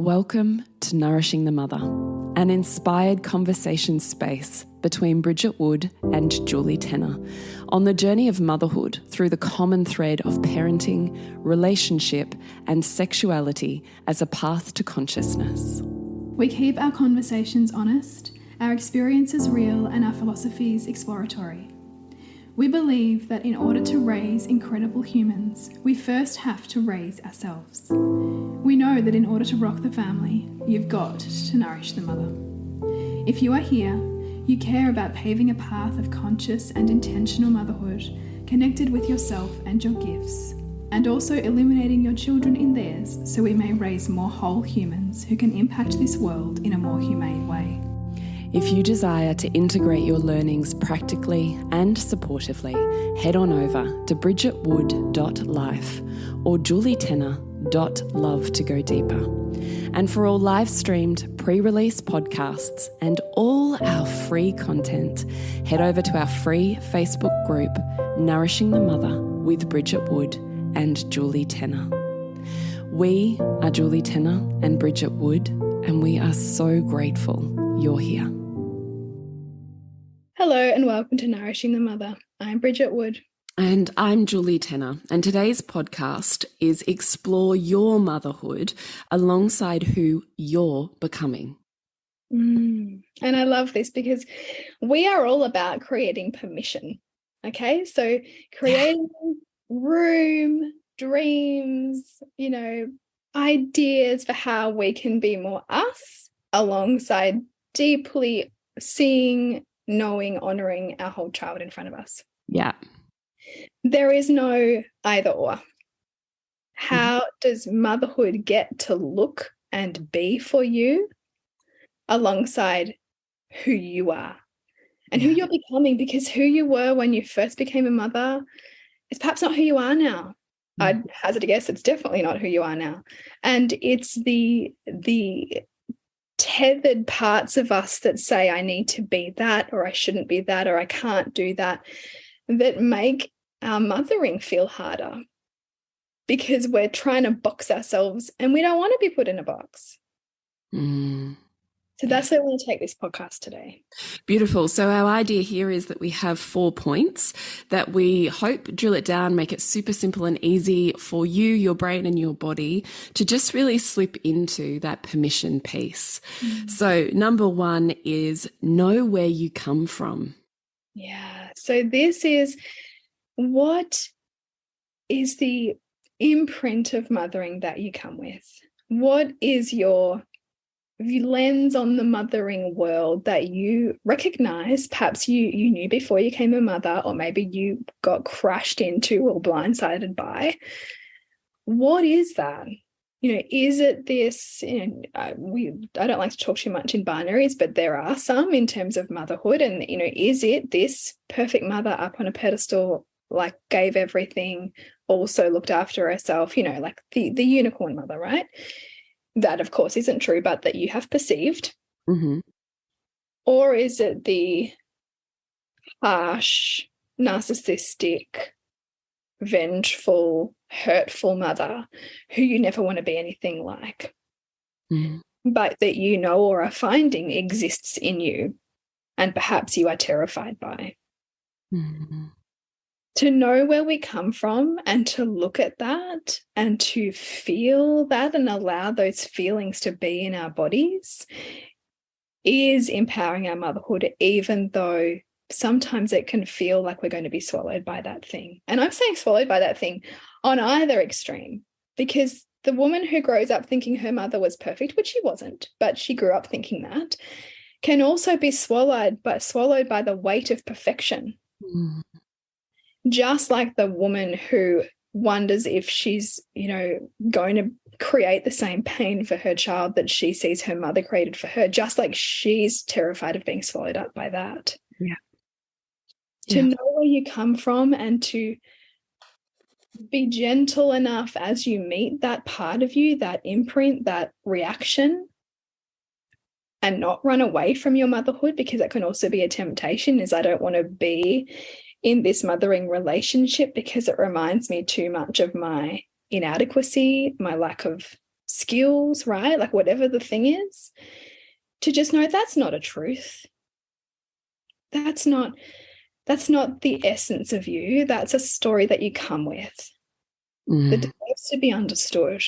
Welcome to Nourishing the Mother, an inspired conversation space between Bridget Wood and Julie Tenner on the journey of motherhood through the common thread of parenting, relationship, and sexuality as a path to consciousness. We keep our conversations honest, our experiences real, and our philosophies exploratory. We believe that in order to raise incredible humans, we first have to raise ourselves. We know that in order to rock the family, you've got to nourish the mother. If you are here, you care about paving a path of conscious and intentional motherhood, connected with yourself and your gifts, and also illuminating your children in theirs so we may raise more whole humans who can impact this world in a more humane way. If you desire to integrate your learnings practically and supportively, head on over to bridgetwood.life or julietenner.love to go deeper. And for all live-streamed pre-release podcasts and all our free content, head over to our free Facebook group, Nourishing the Mother with Bridget Wood and Julie Tenner. We are Julie Tenner and Bridget Wood, and we are so grateful you're here. Hello and welcome to Nourishing the Mother. I'm Bridget Wood. And I'm Julie Tenner. And today's podcast is Explore Your Motherhood alongside who you're becoming. And I love this because we are all about creating permission. Okay, so creating room, dreams, ideas for how we can be more us alongside deeply seeing, knowing, honoring our whole child in front of us. Yeah. There is no either or. How does motherhood get to look and be for you alongside who you are and who you're becoming? Because who you were when you first became a mother is perhaps not who you are now. I'd hazard a guess it's definitely not who you are now. And it's the tethered parts of us that say I need to be that, or I shouldn't be that, or I can't do that, that make our mothering feel harder because we're trying to box ourselves and we don't want to be put in a box. So that's where I want to take this podcast today. Beautiful. So our idea here is that we have 4 points that we hope drill it down, make it super simple and easy for you, your brain and your body to just really slip into that permission piece. So number 1 is know where you come from. Yeah. So this is what is the imprint of mothering that you come with? What is your lens on the mothering world that you recognize perhaps you knew before you became a mother, or maybe you got crashed into or blindsided by? What is that? Is it this, I don't like to talk too much in binaries, but there are some in terms of motherhood. And, is it this perfect mother up on a pedestal, like gave everything, also looked after herself, like the unicorn mother, right? That, of course, isn't true, but that you have perceived. Or is it the harsh, narcissistic, vengeful, hurtful mother who you never want to be anything like, but that or are finding exists in you and perhaps you are terrified by? To know where we come from and to look at that and to feel that and allow those feelings to be in our bodies is empowering our motherhood, even though sometimes it can feel like we're going to be swallowed by that thing. And I'm saying swallowed by that thing on either extreme, because the woman who grows up thinking her mother was perfect, which she wasn't, but she grew up thinking that, can also be swallowed by the weight of perfection. Just like the woman who wonders if she's, going to create the same pain for her child that she sees her mother created for her, just like she's terrified of being swallowed up by that. Yeah. To know where you come from and to be gentle enough as you meet that part of you, that imprint, that reaction, and not run away from your motherhood, because that can also be a temptation, is I don't want to be in this mothering relationship because it reminds me too much of my inadequacy, my lack of skills, right? Like whatever the thing is, to just know that's not a truth. That's not the essence of you. That's a story that you come with that deserves to be understood.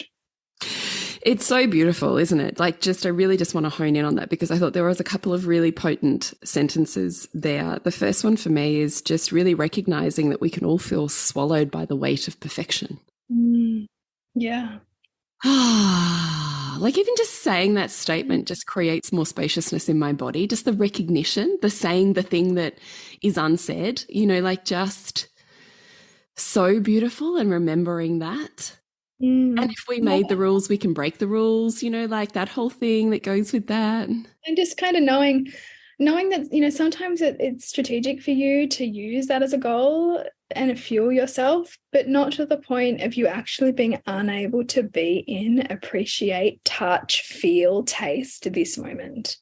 It's so beautiful, isn't it? Like, I really just want to hone in on that, because I thought there was a couple of really potent sentences there. The first one for me is just really recognizing that we can all feel swallowed by the weight of perfection. Yeah. Like, even just saying that statement just creates more spaciousness in my body. Just the recognition, the saying the thing that is unsaid, like just so beautiful, and remembering that. And if we made the rules, we can break the rules, like that whole thing that goes with that. And just kind of knowing that, sometimes it's strategic for you to use that as a goal and fuel yourself, but not to the point of you actually being unable to be in, appreciate, touch, feel, taste this moment.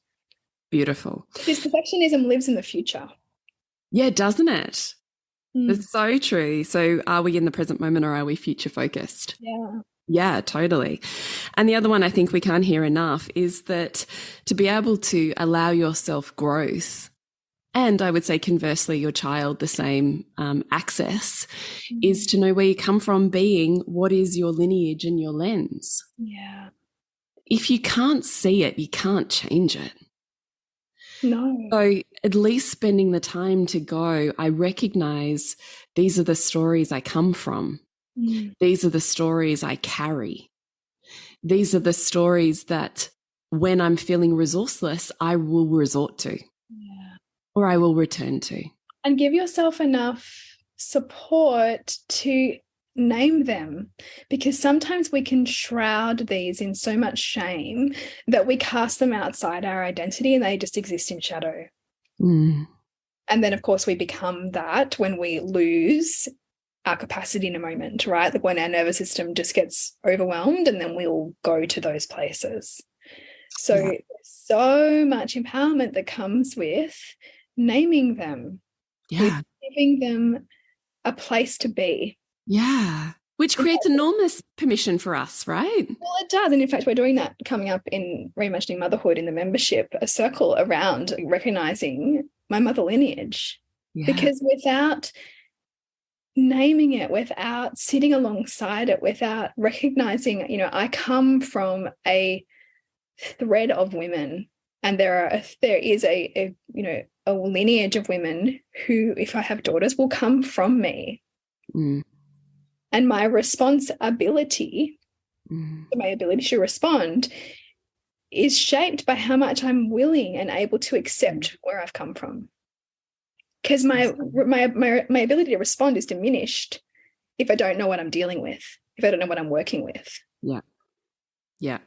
Beautiful. Because perfectionism lives in the future. Yeah, doesn't it? It's so true. So are we in the present moment, or are we future focused? Yeah. Yeah, totally. And the other one I think we can't hear enough is that to be able to allow yourself growth, and I would say conversely, your child the same access, is to know where you come from, being what is your lineage and your lens. Yeah. If you can't see it, you can't change it. No. So at least spending the time to go, I recognize these are the stories I come from. These are the stories I carry. These are the stories that when I'm feeling resourceless, I will resort to, or I will return to. And give yourself enough support to name them, because sometimes we can shroud these in so much shame that we cast them outside our identity and they just exist in shadow. And then, of course, we become that when we lose our capacity in a moment, right? Like when our nervous system just gets overwhelmed, and then we'll go to those places. So, so much empowerment that comes with naming them, with giving them a place to be. Yeah. Which creates enormous permission for us, right? Well, it does. And in fact, we're doing that coming up in Reimagining Motherhood in the membership, a circle around recognizing my mother lineage. Because without naming it, without sitting alongside it, without recognizing, I come from a thread of women, and there is a lineage of women who, if I have daughters, will come from me. And my responsibility, my ability to respond, is shaped by how much I'm willing and able to accept where I've come from. Because my ability to respond is diminished if I don't know what I'm dealing with, if I don't know what I'm working with. Yeah. Yeah.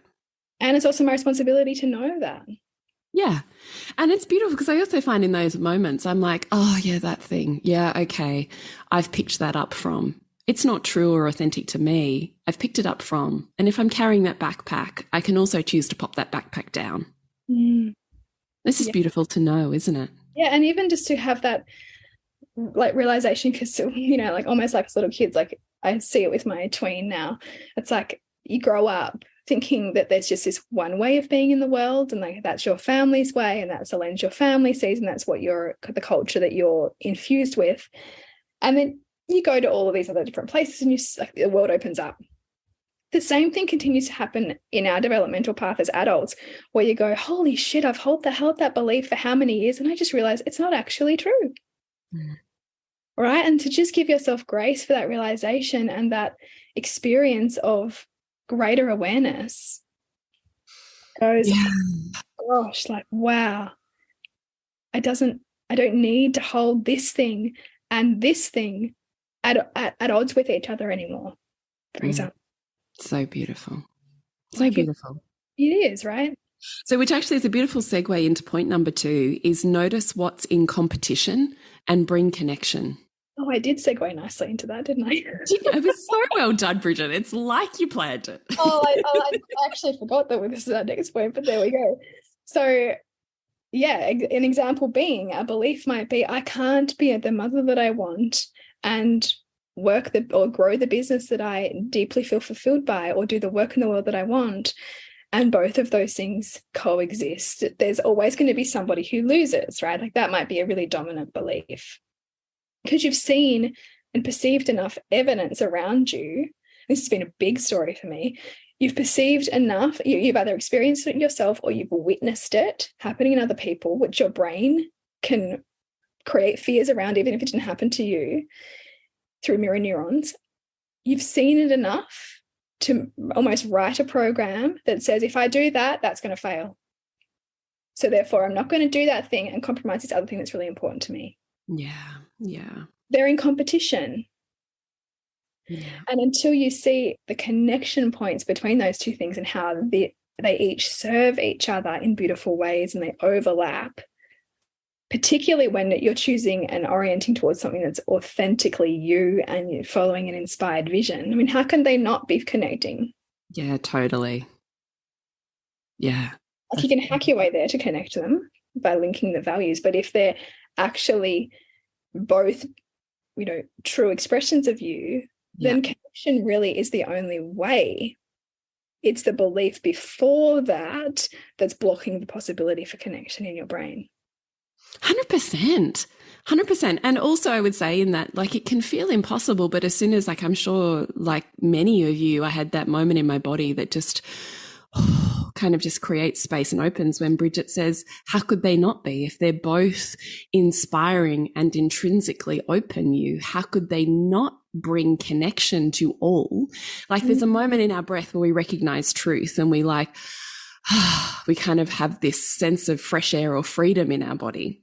And it's also my responsibility to know that. Yeah. And it's beautiful, because I also find in those moments, I'm like, oh, yeah, that thing. Yeah, okay. I've picked that up from. It's not true or authentic to me. I've picked it up from. And if I'm carrying that backpack, I can also choose to pop that backpack down. This is beautiful to know, isn't it? Yeah. And even just to have that like realization, because, like almost like as little kids, like I see it with my tween now. It's like you grow up thinking that there's just this one way of being in the world, and like that's your family's way, and that's the lens your family sees, and that's what the culture that you're infused with. And then you go to all of these other different places, and the world opens up. The same thing continues to happen in our developmental path as adults, where you go, holy shit, I've held that belief for how many years, and I just realized it's not actually true. Right? And to just give yourself grace for that realization and that experience of greater awareness goes, gosh, like, wow, I don't need to hold this thing and this thing at odds with each other anymore, for example. So beautiful. So beautiful. It is, right? So, which actually is a beautiful segue into point number 2, is notice what's in competition and bring connection. Oh, I did segue nicely into that, didn't I? It was so well done, Bridget. It's like you planned it. I actually forgot that this is our next point, but there we go. So, yeah, an example being, a belief might be, I can't be the mother that I want and or grow the business that I deeply feel fulfilled by, or do the work in the world that I want. And both of those things coexist. There's always going to be somebody who loses, right? Like that might be a really dominant belief because you've seen and perceived enough evidence around you. This has been a big story for me. You've perceived enough, you've either experienced it yourself or you've witnessed it happening in other people, which your brain can create fears around, even if it didn't happen to you, through mirror neurons. You've seen it enough to almost write a program that says, if I do that, that's going to fail. So therefore, I'm not going to do that thing and compromise this other thing that's really important to me. Yeah, yeah. They're in competition. Yeah. And until you see the connection points between those two things and how they each serve each other in beautiful ways and they overlap, particularly when you're choosing and orienting towards something that's authentically you and you're following an inspired vision. I mean, how can they not be connecting? Yeah, totally. Yeah. Like you can hack your way there to connect them by linking the values. But if they're actually both, true expressions of you, then connection really is the only way. It's the belief before that that's blocking the possibility for connection in your brain. 100%. 100%. And also I would say in that, like, it can feel impossible, but as soon as, like, I'm sure, like many of you, I had that moment in my body that just kind of just creates space and opens when Bridget says, how could they not be? If they're both inspiring and intrinsically open you, how could they not bring connection to all? Like there's a moment in our breath where we recognize truth and we we kind of have this sense of fresh air or freedom in our body.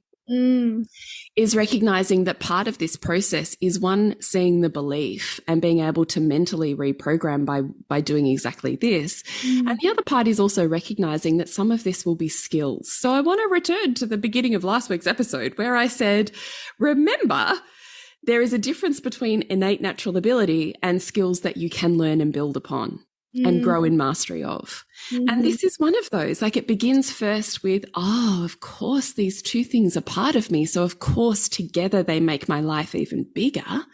Is recognizing that part of this process is one, seeing the belief and being able to mentally reprogram by doing exactly this. And the other part is also recognizing that some of this will be skills. So I want to return to the beginning of last week's episode where I said, remember, there is a difference between innate natural ability and skills that you can learn and build upon and grow in mastery of. And this is one of those. Like it begins first with, of course, these two things are part of me. So of course, together they make my life even bigger.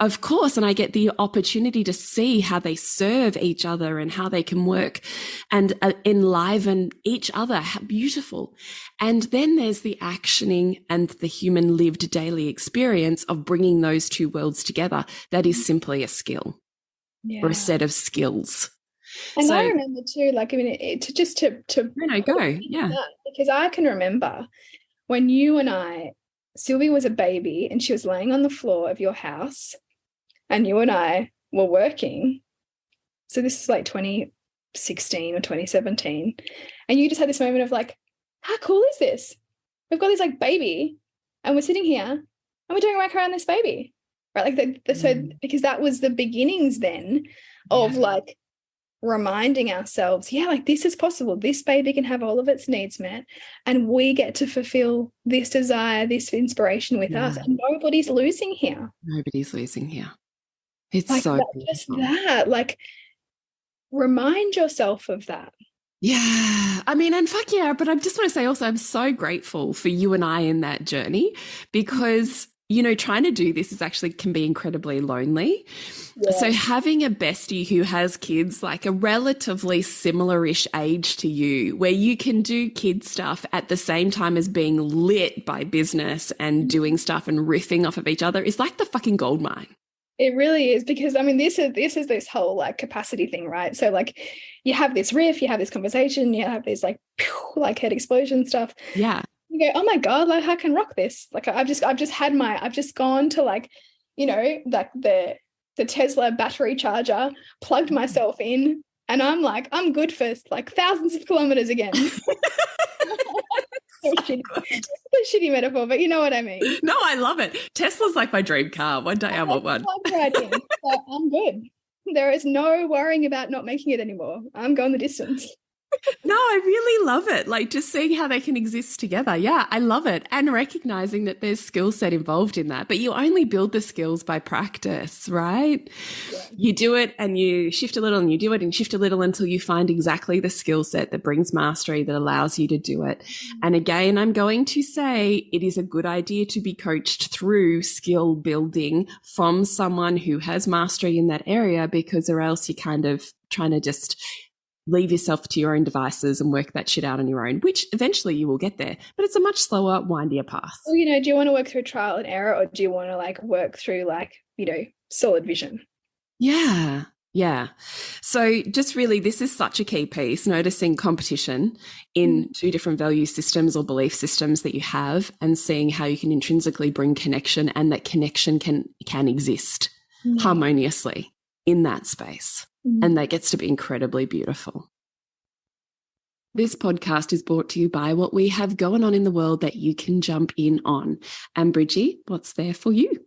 Of course. And I get the opportunity to see how they serve each other and how they can work and enliven each other. How beautiful. And then there's the actioning and the human lived daily experience of bringing those two worlds together. That is simply a skill. Yeah. Or a set of skills. And so, I remember too, like, I mean, because I can remember when you and Sylvie was a baby and she was laying on the floor of your house and you and I were working. So this is like 2016 or 2017. And you just had this moment of like, how cool is this? We've got this like baby and we're sitting here and we're doing work around this baby. Right, like so because that was the beginnings then of like reminding ourselves, like this is possible. This baby can have all of its needs met, and we get to fulfill this desire, this inspiration with us, and nobody's losing here. Nobody's losing here. It's like so that, just that. Like, remind yourself of that. Yeah, I mean, and fuck yeah, but I just want to say also, I'm so grateful for you and I in that journey because. Trying to do this can be incredibly lonely. Yeah. So having a bestie who has kids like a relatively similar-ish age to you, where you can do kid stuff at the same time as being lit by business and doing stuff and riffing off of each other is like the fucking gold mine. It really is, because I mean, this is this whole like capacity thing, right? So like you have this riff, you have this conversation, you have this like head explosion stuff. Yeah. You go, oh my God, like I can rock this. Like I've just gone to like, like the Tesla battery charger, plugged myself in, and I'm like, I'm good for like thousands of kilometers again. Shitty metaphor, but you know what I mean. No, I love it. Tesla's like my dream car. One day I want one. Right in. So I'm good. There is no worrying about not making it anymore. I'm going the distance. No, I really love it. Like just seeing how they can exist together. Yeah, I love it. And recognizing that there's skill set involved in that. But you only build the skills by practice, right? Yeah. You do it and you shift a little and you do it and shift a little until you find exactly the skill set that brings mastery, that allows you to do it. And again, I'm going to say it is a good idea to be coached through skill building from someone who has mastery in that area, because or else you're kind of trying to just leave yourself to your own devices and work that shit out on your own, which eventually you will get there. But it's a much slower, windier path. Well, do you want to work through trial and error, or do you want to like work through like, solid vision? Yeah. Yeah. So just really, this is such a key piece, noticing competition in two different value systems or belief systems that you have, and seeing how you can intrinsically bring connection, and that connection can exist harmoniously in that space. And that gets to be incredibly beautiful. This podcast is brought to you by what we have going on in the world that you can jump in on. And Bridgie, what's there for you?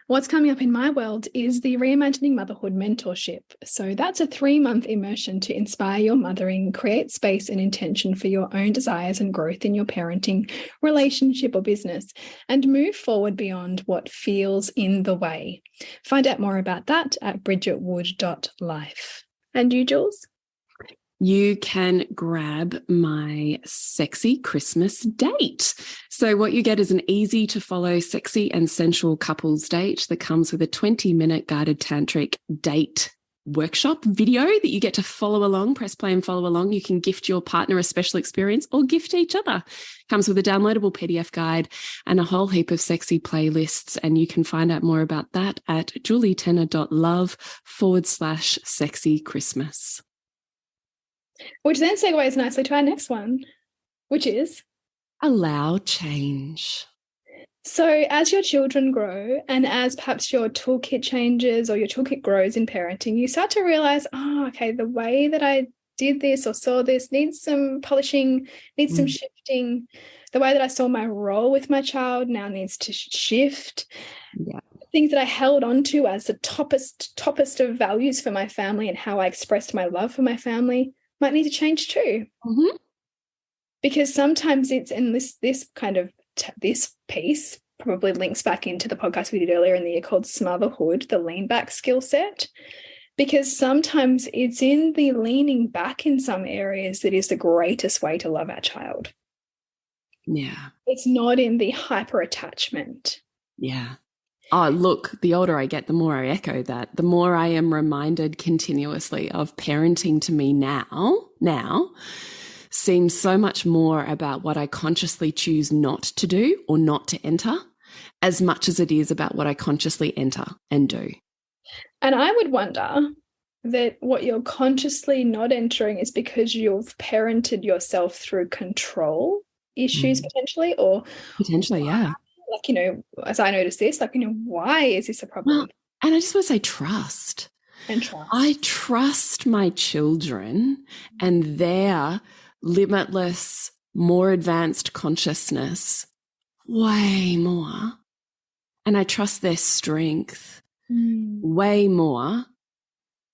What's coming up in my world is the Reimagining Motherhood mentorship. So that's a 3-month immersion to inspire your mothering, create space and intention for your own desires and growth in your parenting, relationship or business, and move forward beyond what feels in the way. Find out more about that at bridgetwood.life. And you, Jules? You can grab my sexy Christmas date. So what you get is an easy to follow, sexy and sensual couples date that comes with a 20-minute guided tantric date workshop video that you get to follow along, press play and follow along. You can gift your partner a special experience or gift each other. Comes with a downloadable PDF guide and a whole heap of sexy playlists. And you can find out more about that at julietenner.love/sexy Christmas. Which then segues nicely to our next one, which is allow change. So as your children grow, and as perhaps your toolkit changes or your toolkit grows in parenting, you start to realize, okay, the way that I did this or saw this needs some polishing, needs some shifting. The way that I saw my role with my child now needs to shift. Yeah. Things that I held on to as the toppest of values for my family and how I expressed my love for my family might need to change too. Because sometimes it's in this kind of this piece probably links back into the podcast we did earlier in the year called Motherhood, the lean back skill set, because sometimes it's in the leaning back in some areas that is the greatest way to love our child. Yeah. It's not in the hyper attachment. Yeah. Oh, look, the older I get, the more I echo that. The more I am reminded continuously of parenting to me now seems so much more about what I consciously choose not to do or not to enter, as much as it is about what I consciously enter and do. And I would wonder that what you're consciously not entering is because you've parented yourself through control issues potentially, or potentially, yeah. Like, as I noticed this, like, why is this a problem? Well, and I just want to say trust. And trust. I trust my children and their limitless, more advanced consciousness way more. And I trust their strength way more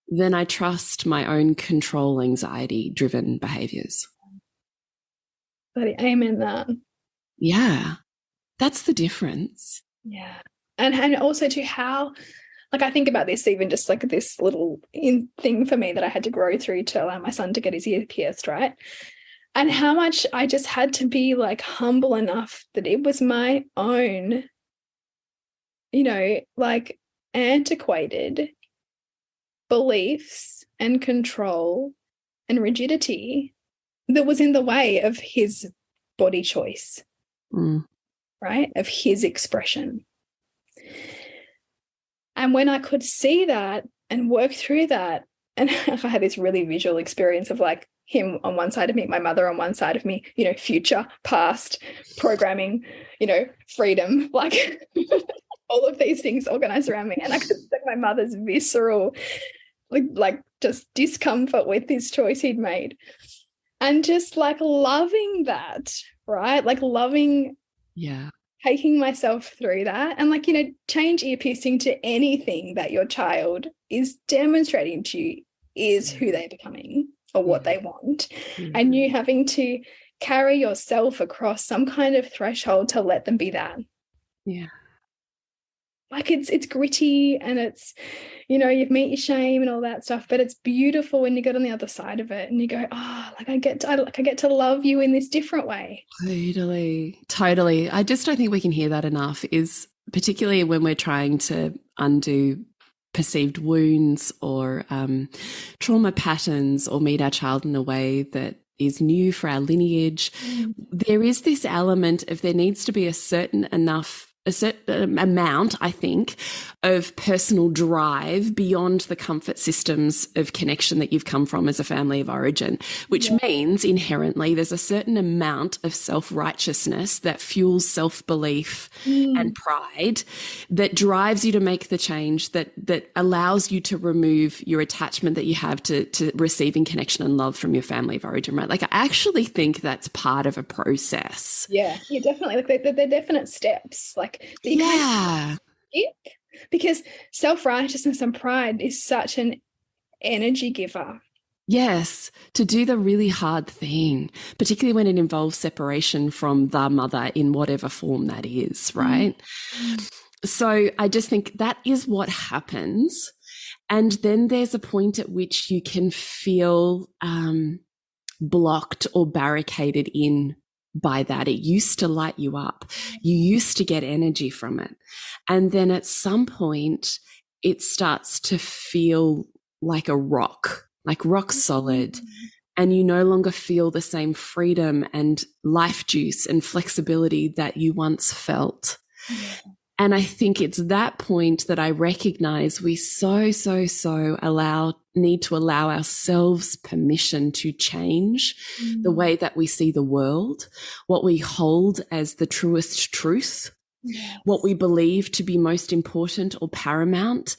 than I trust my own control anxiety-driven behaviors. Amen that. Yeah. That's the difference. Yeah. And also to how, like, I think about this even just like this little thing for me that I had to grow through to allow my son to get his ear pierced, right? And how much I just had to be like humble enough that it was my own, like antiquated beliefs and control and rigidity that was in the way of his body choice. Right, of his expression. And when I could see that and work through that, and I had this really visual experience of like him on one side of me, my mother on one side of me, future, past, programming, freedom, like all of these things organized around me. And I could see my mother's visceral, like just discomfort with this choice he'd made. And just like loving that, right? Like loving taking myself through that, and like, change ear piercing to anything that your child is demonstrating to you is who they're becoming. or what they want, Yeah. and you having to carry yourself across some kind of threshold to let them be that. Yeah. Like it's gritty, and it's, you know, you've met your shame and all that stuff, but it's beautiful when you get on the other side of it and you go, oh, like I get to love you in this different way. Totally. I just don't think we can hear that enough, is particularly when we're trying to undo perceived wounds or trauma patterns, or meet our child in a way that is new for our lineage. There is this element of there needs to be a certain amount, I think, of personal drive beyond the comfort systems of connection that you've come from as a family of origin, which means inherently there's a certain amount of self-righteousness that fuels self-belief and pride that drives you to make the change, that allows you to remove your attachment that you have to receiving connection and love from your family of origin, right? Like, I actually think that's part of a process. Yeah, definitely. Like they're definite steps. Like that you can't skip, because self-righteousness and pride is such an energy giver. Yes, to do the really hard thing, particularly when it involves separation from the mother in whatever form that is, right? So I just think that is what happens. And then there's a point at which you can feel blocked or barricaded in by that. It used to light you up. You used to get energy from it. And then at some point, it starts to feel like a rock, like rock solid. And you no longer feel the same freedom and life juice and flexibility that you once felt. And I think it's that point that I recognize we so need to allow ourselves permission to change the way that we see the world, what we hold as the truest truth, what we believe to be most important or paramount.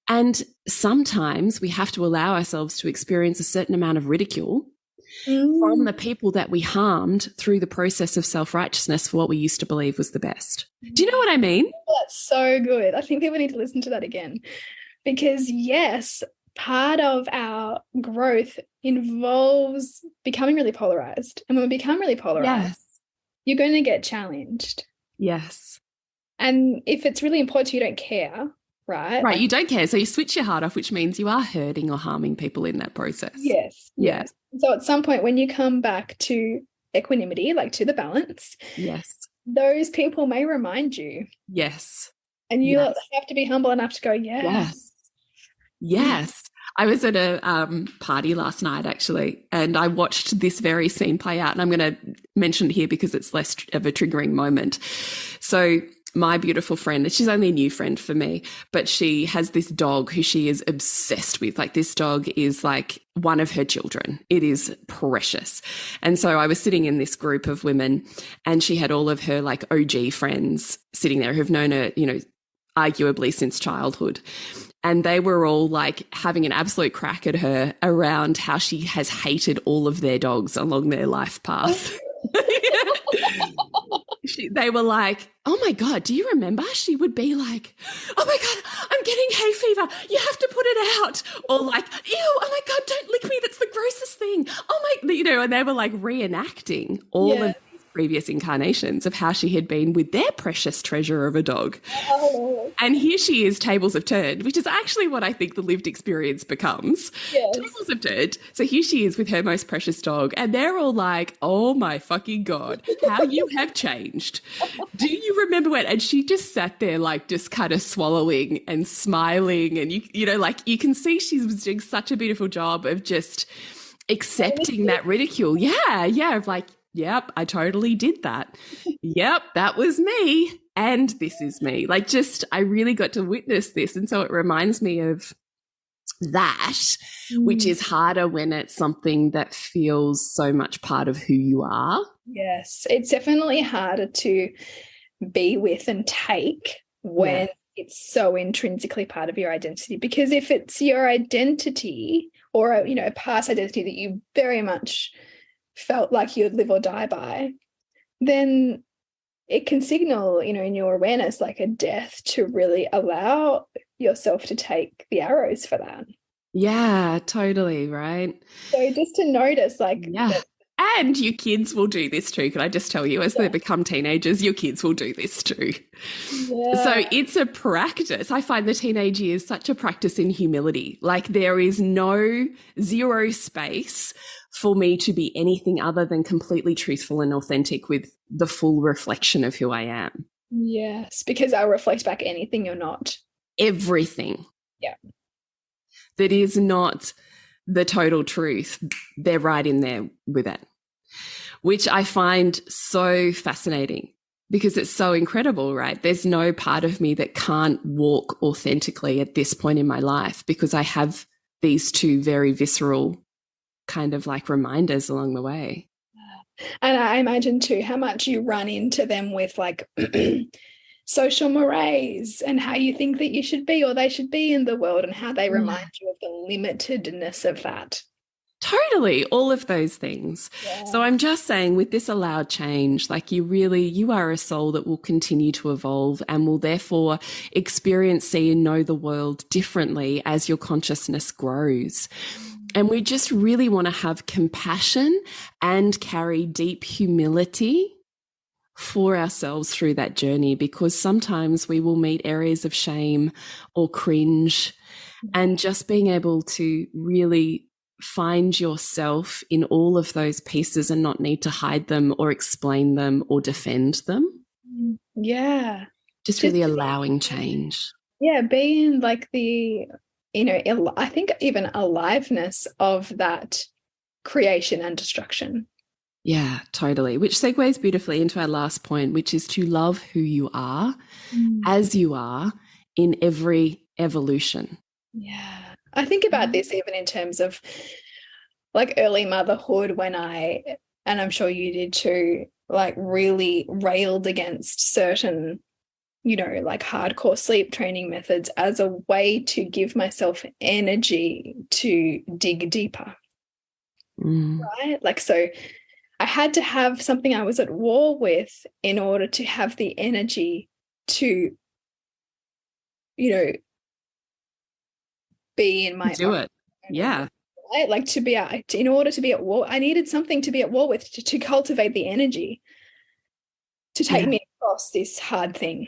And sometimes we have to allow ourselves to experience a certain amount of ridicule from the people that we harmed through the process of self-righteousness for what we used to believe was the best. Do you know what I mean? That's so good. I think people need to listen to that again, because yes, part of our growth involves becoming really polarized. And when we become really polarized, you're going to get challenged. Yes. And if it's really important to you, you don't care, right? Right, you don't care. So you switch your heart off, which means you are hurting or harming people in that process. Yes. So at some point when you come back to equanimity, like to the balance, those people may remind you. Yes. And you have to be humble enough to go, Yes. I was at a party last night, actually, and I watched this very scene play out. And I'm going to mention it here because it's less of a triggering moment. So my beautiful friend, she's only a new friend for me, but she has this dog who she is obsessed with. Like, this dog is like one of her children. It is precious. And so I was sitting in this group of women, and she had all of her like OG friends sitting there who've known her, you know, arguably since childhood. And they were all like having an absolute crack at her around how she has hated all of their dogs along their life path. They were like, oh my God, do you remember? She would be like, oh my God, I'm getting hay fever. You have to put it out. Or like, ew, oh my God, don't lick me. That's the grossest thing. Oh my, you know, and they were like reenacting all of these previous incarnations of how she had been with their precious treasure of a dog. And here she is, tables have turned, which is actually what I think the lived experience becomes. Tables have turned. So here she is with her most precious dog, and they're all like, oh my fucking God, how you have changed. Do you remember when? And she just sat there like just kind of swallowing and smiling, and you know, like you can see she was doing such a beautiful job of just accepting that ridicule. Of like, yep, I totally did that. Yep, that was me. And this is me. Like, just, I really got to witness this. And so it reminds me of that, which is harder when it's something that feels so much part of who you are. Yes, it's definitely harder to be with and take when it's so intrinsically part of your identity. Because if it's your identity or a past identity that you very much felt like you'd live or die by, then it can signal, in your awareness, like a death to really allow yourself to take the arrows for that. Yeah, totally, right? So just to notice like Yeah. that, And your kids will do this too. Can I just tell you, as they yeah, become teenagers, your kids will do this too. So yeah, it's a practice. I find the teenage years such a practice in humility. Like there is no zero space for me to be anything other than completely truthful and authentic with the full reflection of who I am. yes, because I'll reflect back anything you're not. Everything Yeah. that is not the total truth, they're right in there with it, which I find so fascinating because it's so incredible, right? There's no part of me that can't walk authentically at this point in my life because I have these two very visceral kind of like reminders along the way. And I imagine too how much you run into them with like social mores and how you think that you should be or they should be in the world and how they remind you of the limitedness of that. Totally, all of those things. So Yeah. I'm just saying with this allowed change, like you are a soul that will continue to evolve and will therefore experience, see and know the world differently as your consciousness grows. And we just really want to have compassion and carry deep humility for ourselves through that journey, because sometimes we will meet areas of shame or cringe, and just being able to really find yourself in all of those pieces and not need to hide them or explain them or defend them. Yeah. Just Just really allowing change. yeah, being like the, I think even aliveness of that creation and destruction. Yeah, totally. Which segues beautifully into our last point, which is to love who you are as you are in every evolution. Yeah. I think about this even in terms of like early motherhood when and I'm sure you did too, like really railed against certain, like hardcore sleep training methods as a way to give myself energy to dig deeper. Right? Like, so I had to have something I was at war with in order to have the energy to, you know, be in my Do it. own, Yeah. right? Like to be in order to be at war, I needed something to be at war with to cultivate the energy to take Yeah. me across this hard thing.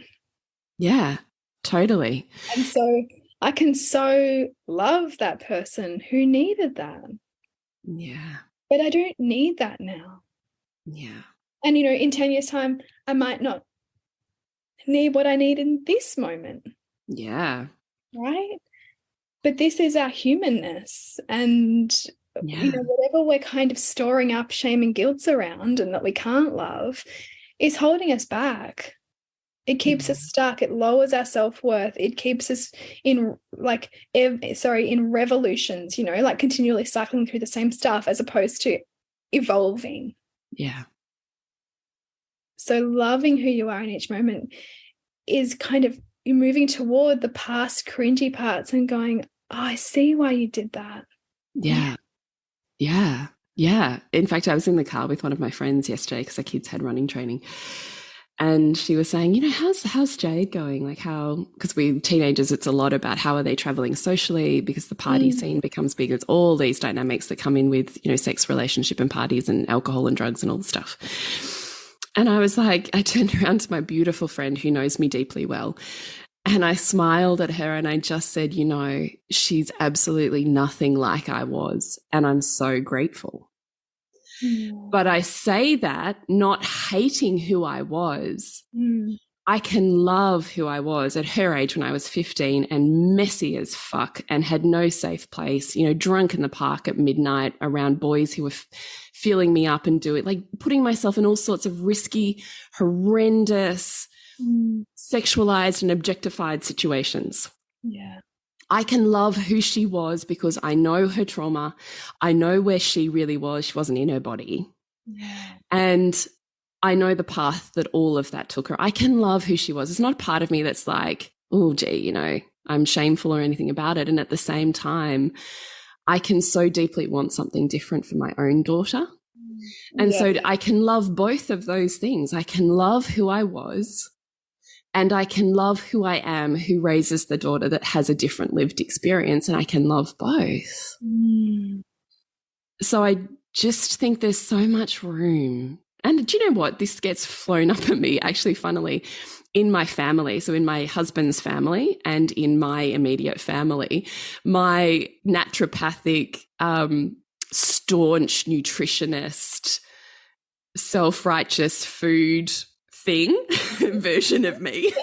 Yeah. Totally. And so I can so love that person who needed that, Yeah. but I don't need that now. Yeah. And, in 10 years' time, I might not need what I need in this moment, Yeah. right? But this is our humanness. And, Yeah. whatever we're kind of storing up shame and guilt around and that we can't love is holding us back. It keeps us stuck. It lowers our self-worth. It keeps us in in revolutions, like continually cycling through the same stuff as opposed to evolving. Yeah. So loving who you are in each moment is kind of you're moving toward the past cringy parts and going, oh, I see why you did that. Yeah. Yeah. Yeah. In fact, I was in the car with one of my friends yesterday because our kids had running training. And she was saying, how's Jade going? Like because we teenagers, it's a lot about how are they traveling socially because the party scene becomes big. It's all these dynamics that come in with, sex, relationship and parties and alcohol and drugs and all the stuff. And I was like, I turned around to my beautiful friend who knows me deeply well. And I smiled at her and I just said, she's absolutely nothing like I was. And I'm so grateful. But I say that not hating who I was. I can love who I was at her age when I was 15 and messy as fuck and had no safe place, drunk in the park at midnight around boys who were feeling me up and putting myself in all sorts of risky, horrendous, sexualized and objectified situations. Yeah. I can love who she was because I know her trauma. I know where she really was. She wasn't in her body. Yeah. And I know the path that all of that took her. I can love who she was. It's not part of me that's like, oh, gee, I'm shameful or anything about it. And at the same time, I can so deeply want something different for my own daughter. And so I can love both of those things. I can love who I was And I can love who I am, who raises the daughter that has a different lived experience, and I can love both. So I just think there's so much room. And do you know what? This gets flown up at me, actually, funnily, in my family. So in my husband's family and in my immediate family, my naturopathic, staunch nutritionist, self-righteous food thing version of me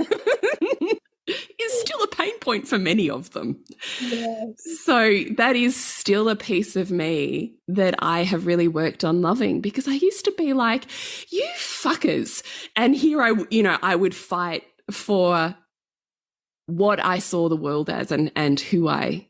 is still a pain point for many of them. Yes. So that is still a piece of me that I have really worked on loving, because I used to be like, you fuckers. And here I would fight for what I saw the world as and who I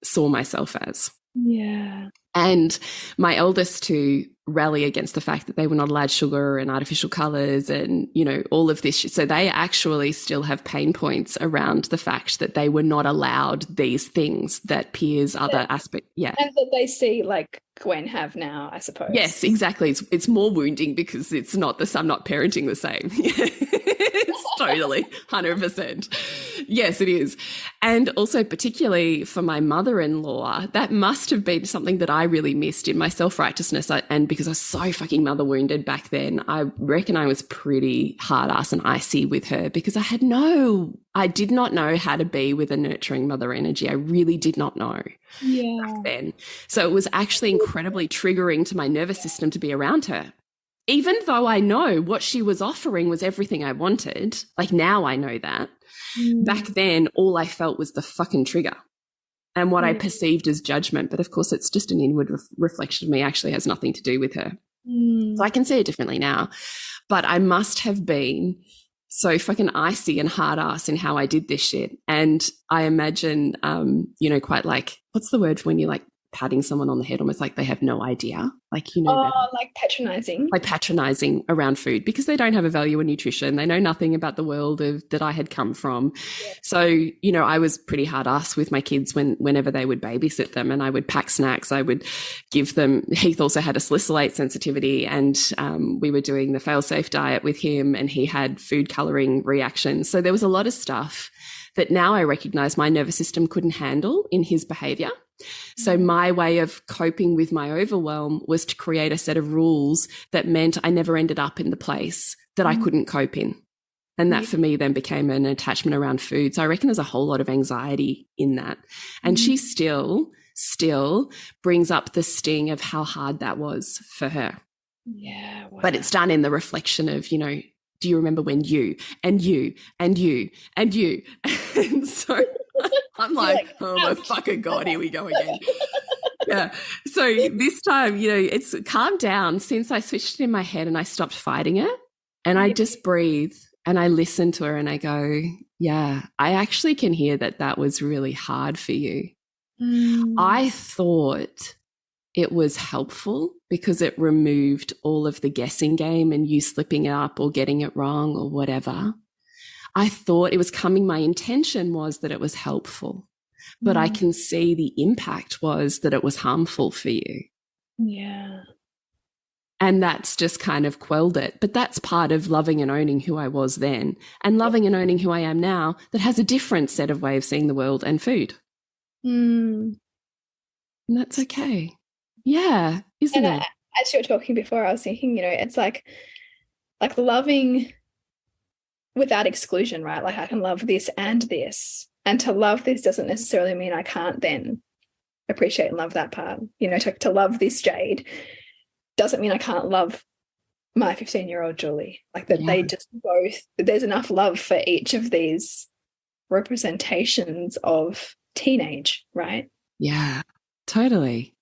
saw myself as. Yeah. And my eldest two rally against the fact that they were not allowed sugar and artificial colors and, all of this shit. So they actually still have pain points around the fact that they were not allowed these things that peers, other aspects. Yeah. And that they see like Gwen have now, I suppose. Yes, exactly. It's more wounding because it's not I'm not parenting the same. It's totally 100%. Yes, it is. And also particularly for my mother-in-law, that must have been something that I really missed in my self-righteousness. And because I was so fucking mother wounded back then, I reckon I was pretty hard ass and icy with her because I did not know how to be with a nurturing mother energy. I really did not know back then. So it was actually incredibly triggering to my nervous system to be around her. Even though I know what she was offering was everything I wanted, like now I know that. Back then, all I felt was the fucking trigger and what I perceived as judgment. But of course, it's just an inward reflection of me, actually has nothing to do with her. So I can see it differently now. But I must have been so fucking icy and hard ass in how I did this shit. And I imagine, quite like, what's the word for when you like patting someone on the head almost like they have no idea, like like patronizing around food because they don't have a value in nutrition. They know nothing about the world that I had come from. So I was pretty hard ass with my kids whenever they would babysit them, and I would pack snacks. I would give them. Heath also had a salicylate sensitivity, and we were doing the fail-safe diet with him, and he had food coloring reactions. So there was a lot of stuff that now I recognize my nervous system couldn't handle in his behavior. So my way of coping with my overwhelm was to create a set of rules that meant I never ended up in the place that I couldn't cope in. And that for me then became an attachment around food. So I reckon there's a whole lot of anxiety in that. And she still brings up the sting of how hard that was for her. Yeah. Wow. But it's done in the reflection of, do you remember when you and you and you and you? And so I'm like, oh my fucking God, here we go again. Yeah. So this time, it's calmed down since I switched it in my head and I stopped fighting it. And I just breathe and I listen to her and I go, yeah, I actually can hear that was really hard for you. I thought it was helpful because it removed all of the guessing game and you slipping up or getting it wrong or whatever. I thought it was my intention was that it was helpful, but I can see the impact was that it was harmful for you. Yeah. And that's just kind of quelled it. But that's part of loving and owning who I was then and loving and owning who I am now that has a different set of way of seeing the world and food. And that's okay. Yeah, isn't it? As you were talking before, I was thinking, it's like loving without exclusion, right? Like I can love this and this. And to love this doesn't necessarily mean I can't then appreciate and love that part. To love this Jade doesn't mean I can't love my 15-year-old Julie. Like that they just both, there's enough love for each of these representations of teenage, right? Yeah, totally.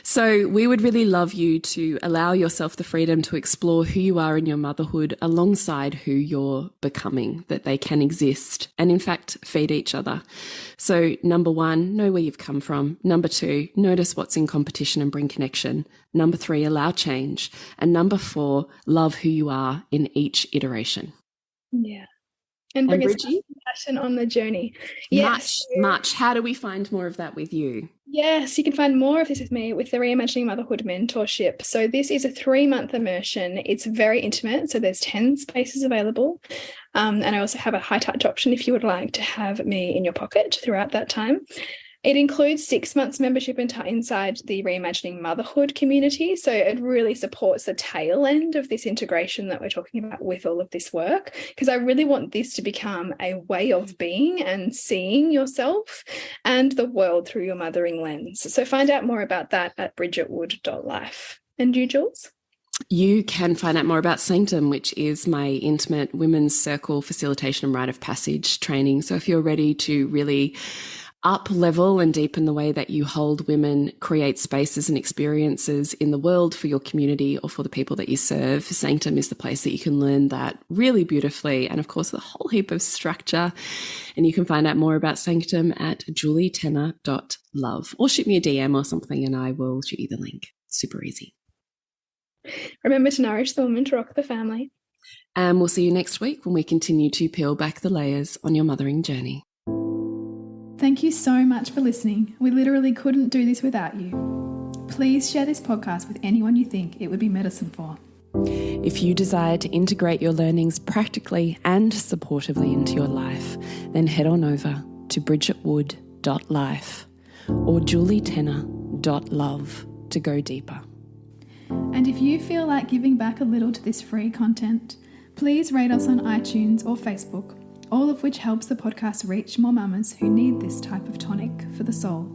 So we would really love you to allow yourself the freedom to explore who you are in your motherhood alongside who you're becoming, that they can exist and in fact feed each other. So 1, know where you've come from. 2, notice what's in competition and bring connection. 3, allow change. And 4, love who you are in each iteration. Yeah. And bring us Bridgie? passion on the journey. Yes. Much. How do we find more of that with you? Yes, you can find more of this with me with the Reimagining Motherhood mentorship. So this is a 3-month immersion. It's very intimate. So there's 10 spaces available. And I also have a high touch option if you would like to have me in your pocket throughout that time. It includes 6 months membership inside the Reimagining Motherhood community. So it really supports the tail end of this integration that we're talking about with all of this work, because I really want this to become a way of being and seeing yourself and the world through your mothering lens. So find out more about that at bridgetwood.life. And you, Jules? You can find out more about Sanctum, which is my intimate women's circle facilitation and rite of passage training. So if you're ready to really up level and deepen the way that you hold women, create spaces and experiences in the world for your community or for the people that you serve, Sanctum is the place that you can learn that really beautifully. And of course, a whole heap of structure. And you can find out more about Sanctum at julietenner.love, or shoot me a DM or something and I will shoot you the link. Super easy. Remember to nourish the woman to rock the family. And we'll see you next week when we continue to peel back the layers on your mothering journey. Thank you so much for listening. We literally couldn't do this without you. Please share this podcast with anyone you think it would be medicine for. If you desire to integrate your learnings practically and supportively into your life, then head on over to bridgetwood.life or julietenner.love to go deeper. And if you feel like giving back a little to this free content, please rate us on iTunes or Facebook, all of which helps the podcast reach more mamas who need this type of tonic for the soul.